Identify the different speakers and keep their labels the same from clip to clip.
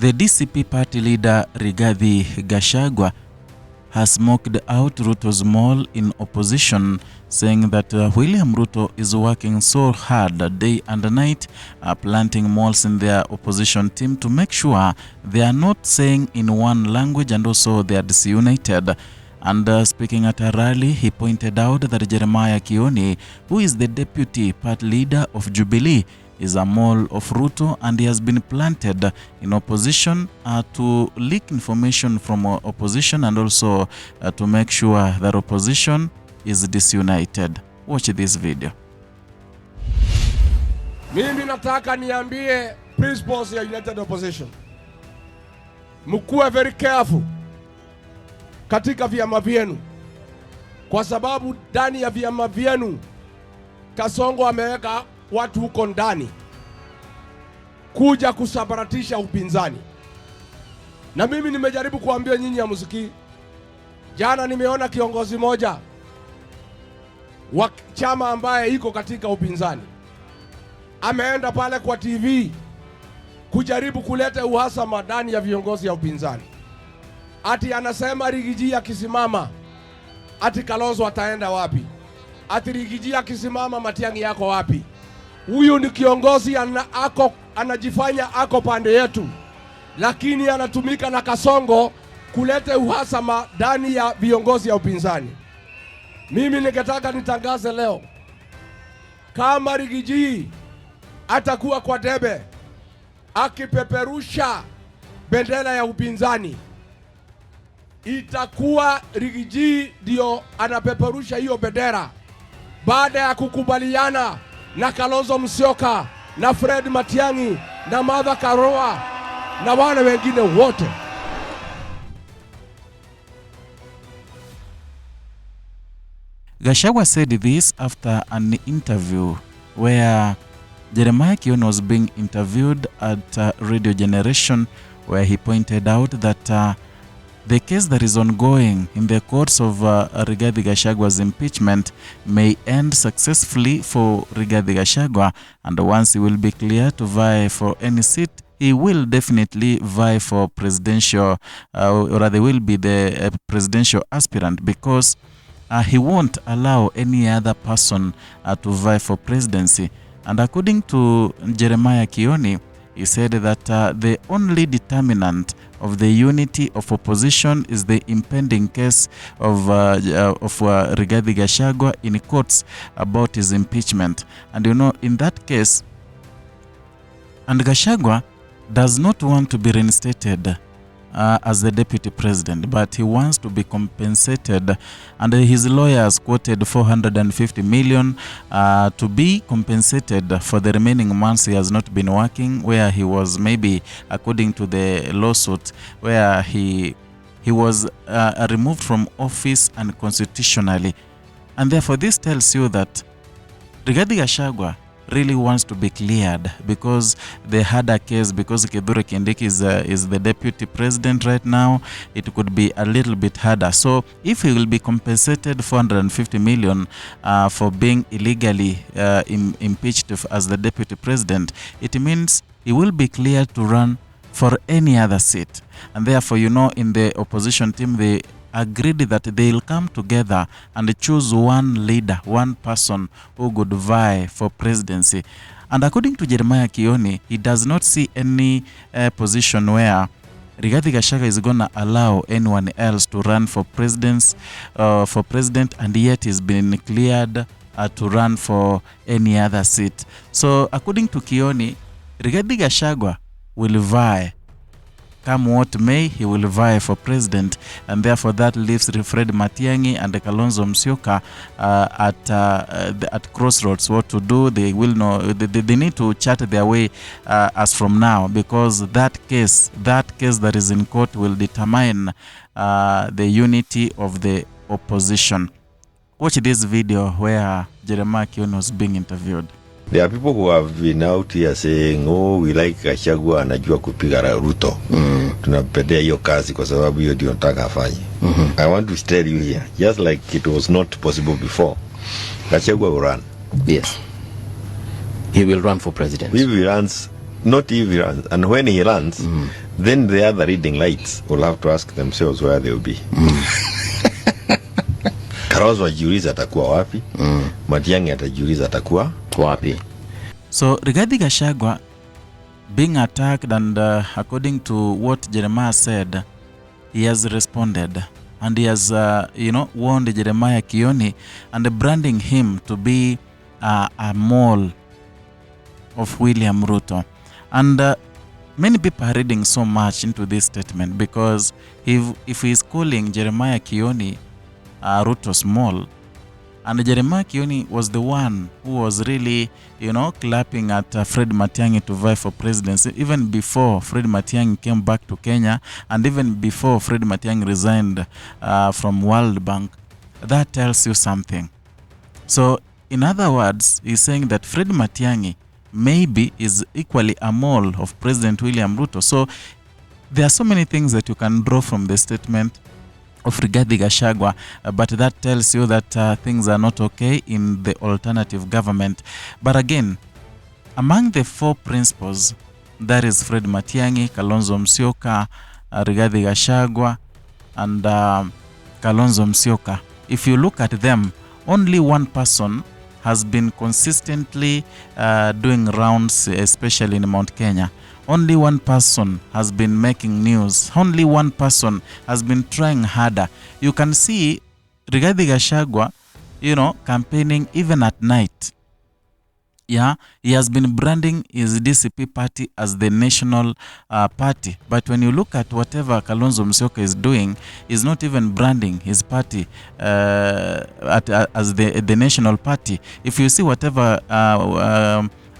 Speaker 1: The DCP party leader Rigathi Gachagua has smoked out Ruto's mole in opposition, saying that William Ruto is working so hard day and night, planting moles in their opposition team to make sure they are not saying in one language and also they are disunited. And speaking at a rally, he pointed out that Jeremiah Kioni, who is the deputy party leader of Jubilee, is a mole of Ruto, and he has been planted in opposition to leak information from opposition and also to make sure that opposition is disunited. Watch this video.
Speaker 2: Mimi nataka niambie principles ya United Opposition. Mkuwe very careful katika vyama vyenu, kwa sababu ndani ya vyama vyenu Kasongo ameweka watu huko ndani kuja kusabaratisha upinzani. Na mimi nimejaribu kuambia nyinyi ya muziki. Jana nimeona kiongozi moja wa chama ambaye iko katika upinzani ameenda pale kwa TV kujaribu kuleta uhasama ndani ya viongozi ya upinzani. Ati anasema Rigiji akisimama ati Kalonzo ataenda wapi? Ati Rigiji akisimama Matiang'i yako wapi? Huyu ni kiongozi anajifanya ako pande yetu, lakini anatumika na Kasongo kuleta uhasama ndani ya viongozi ya upinzani. Mimi ningetaka nitangaze leo, kama Rigiji atakuwa kwa debe akipeperusha bendera ya upinzani, itakuwa Rigiji ndio anapeperusha hiyo bendera baada ya kukubaliana na Kalonzo Musyoka na Fred Matiang'i na Martha Karua na wana wengine wote.
Speaker 1: Gachagua said this after an interview where Jeremiah Kioni was being interviewed at Radio Generation, where he pointed out that the case that is ongoing in the courts of Rigathi Gachagua's impeachment may end successfully for Rigathi Gachagua, and once he will be clear to vie for any seat, he will definitely vie for presidential, or rather will be the presidential aspirant, because he won't allow any other person to vie for presidency. And according to Jeremiah Kioni, he said that the only determinant of the unity of opposition is the impending case of Rigathi Gachagua in courts about his impeachment. And you know, in that case, and Gachagua does not want to be reinstated as the deputy president, but he wants to be compensated, and his lawyers quoted 450 million to be compensated for the remaining months he has not been working, where he was, maybe according to the lawsuit, where he was removed from office unconstitutionally. And therefore this tells you that Rigathi Gachagua really wants to be cleared, because they had a case, because Kithure Kindiki is the deputy president right now. It could be a little bit harder. So if he will be compensated 450 million for being illegally impeached as the deputy president, it means he will be cleared to run for any other seat. And therefore, you know, in the opposition team, they agreed that they'll come together and choose one leader, one person who could vie for presidency. And according to Jeremiah Kioni, he does not see any position where Rigathi Gachagua is going to allow anyone else to run for president, and yet he's been cleared to run for any other seat. So according to Kioni, Rigathi Gachagua will vie. Come what may, he will vie for president, and therefore that leaves Fred Matiang'i and Kalonzo Musyoka at crossroads what to do. They will know. They need to chart their way as from now, because that case that is in court will determine the unity of the opposition. Watch this video where Jeremiah Kioni was being interviewed.
Speaker 3: There are people who have been out here saying, oh, we like Gachagua anajua kupiga Ruto. Tunapendea hiyo kazi kwa sababu hiyo ndio nataka afanye. I want to tell you here, just like it was not possible before, Gachagua will run.
Speaker 4: Yes. He will run for president.
Speaker 3: If he runs, not if he runs. And when he runs, then the other reading lights will have to ask themselves where they will be. Kalonzo ajiuliza atakuwa wapi? Matiang'i atajiuliza atakuwa wapi?
Speaker 1: So Rigathi Gachagua being attacked, and according to what Jeremiah said, he has responded, and he has warned Jeremiah Kioni and branding him to be a mole of William Ruto. And many people are reading so much into this statement, because if he is calling Jeremiah Kioni Ruto's mole, and Jeremiah Kioni was the one who was really, clapping at Fred Matiang'i to vie for presidency, even before Fred Matiang'i came back to Kenya, and even before Fred Matiang'i resigned from World Bank. That tells you something. So, in other words, he's saying that Fred Matiang'i maybe is equally a mole of President William Ruto. So, there are so many things that you can draw from the statement of Rigathi Gachagua, but that tells you that things are not okay in the alternative government. But again, among the four principals, that is Fred Matiang'i, Kalonzo Musyoka, Rigathi Gachagua, and Kalonzo Musyoka, if you look at them, only one person has been consistently doing rounds, especially in Mount Kenya. Only one person has been making news. Only one person has been trying harder. You can see Rigathi Gachagua, campaigning even at night. Yeah, he has been branding his DCP party as the national party. But when you look at whatever Kalonzo Musyoka is doing, he's not even branding his party as the national party. If you see whatever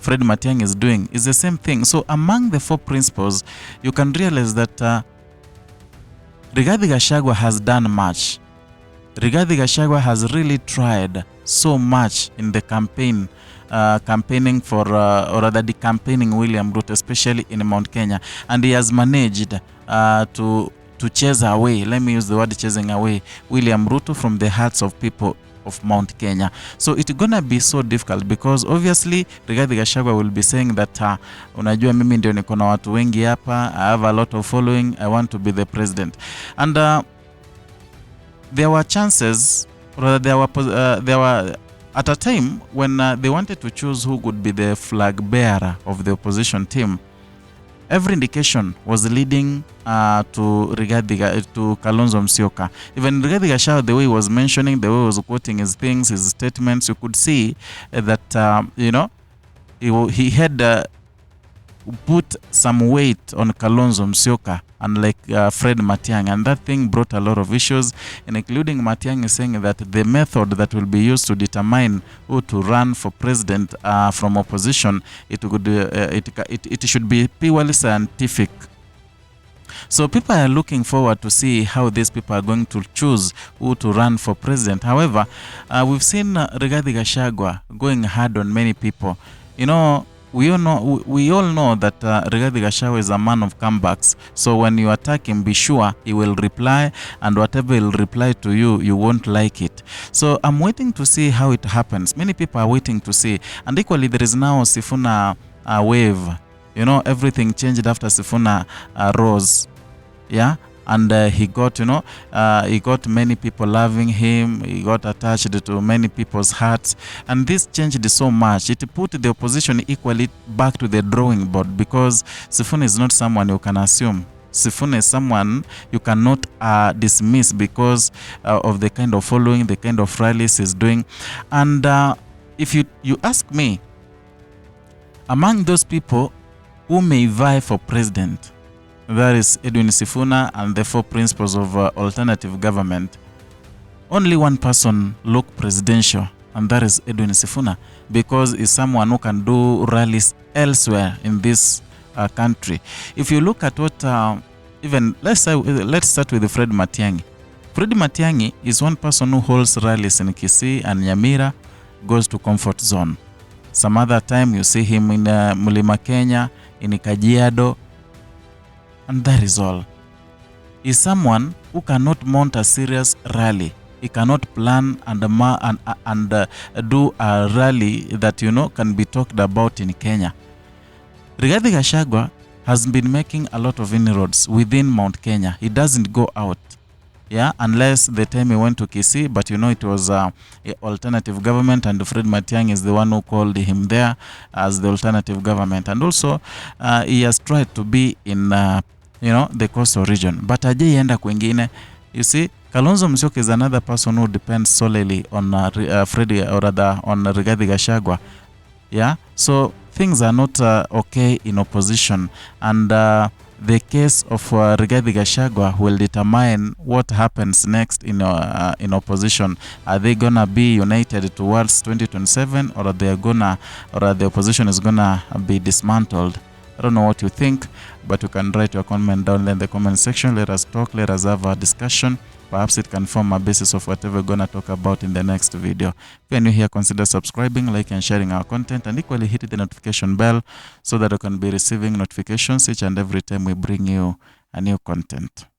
Speaker 1: Fred Matiang'i is doing, is the same thing. So among the four principles, you can realize that Rigathi Gachagua has done much. Rigathi Gachagua has really tried so much in the campaign, campaigning for, or rather campaigning William Ruto, especially in Mount Kenya. And he has managed to chase away, let me use the word chasing away, William Ruto from the hearts of people of Mount Kenya. So it's gonna be so difficult, because obviously Rigathi Gachagua will be saying that unajua mimi ndio niko na watu wengi hapa, I have a lot of following, I want to be the president. And there were chances, or there were at a time when they wanted to choose who would be the flag bearer of the opposition team. Every indication was leading to Kalonzo Musyoka. Even Rigathi Gachagua, the way he was mentioning, the way he was quoting his things, his statements, you could see that he had put some weight on Kalonzo Musyoka, unlike Fred Matiang'i, and that thing brought a lot of issues, and including Matiang'i saying that the method that will be used to determine who to run for president from opposition, it should be purely scientific. So people are looking forward to see how these people are going to choose who to run for president. However, we've seen Rigathi Gachagua going hard on many people. We all know that Rigathi Gachagua is a man of comebacks. So when you attack him, be sure he will reply, and whatever he'll reply to you, you won't like it. So I'm waiting to see how it happens. Many people are waiting to see. And equally, there is now Sifuna wave. Everything changed after Sifuna rose. Yeah. And he got many people loving him. He got attached to many people's hearts. And this changed so much. It put the opposition equally back to the drawing board, because Sifuna is not someone you can assume. Sifuna is someone you cannot dismiss because of the kind of following, the kind of rallies he's doing. And if you ask me, among those people who may vie for president, that is Edwin Sifuna and the four principles of alternative government, only one person look presidential, and that is Edwin Sifuna, because he's someone who can do rallies elsewhere in this country. If you look at what, let's start with Fred Matiang'i. Fred Matiang'i is one person who holds rallies in Kisii and Nyamira, goes to comfort zone. Some other time you see him in Mlima Kenya, in Kajiado, and that is all. He's someone who cannot mount a serious rally. He cannot plan and do a rally that can be talked about in Kenya. Rigathi Gachagua has been making a lot of inroads within Mount Kenya. He doesn't go out, yeah, unless the time he went to Kisii, but you know it was a alternative government, and Fred Matiang'i is the one who called him there as the alternative government. And also he has tried to be in the coastal region, but ajaienda kwingine. You see, Kalonzo Musyoka is another person who depends solely on Fred, or rather on Rigathi Gachagua. Yeah, so things are not okay in opposition, and the case of Rigathi Gachagua will determine what happens next in opposition. Are they gonna be united towards 2027, or or the opposition is gonna be dismantled? I don't know what you think, but you can write your comment down there in the comment section. Let us talk, let us have a discussion. Perhaps it can form a basis of whatever we're gonna talk about in the next video. If you're new here, consider subscribing, like and sharing our content, and equally hit the notification bell so that you can be receiving notifications each and every time we bring you a new content.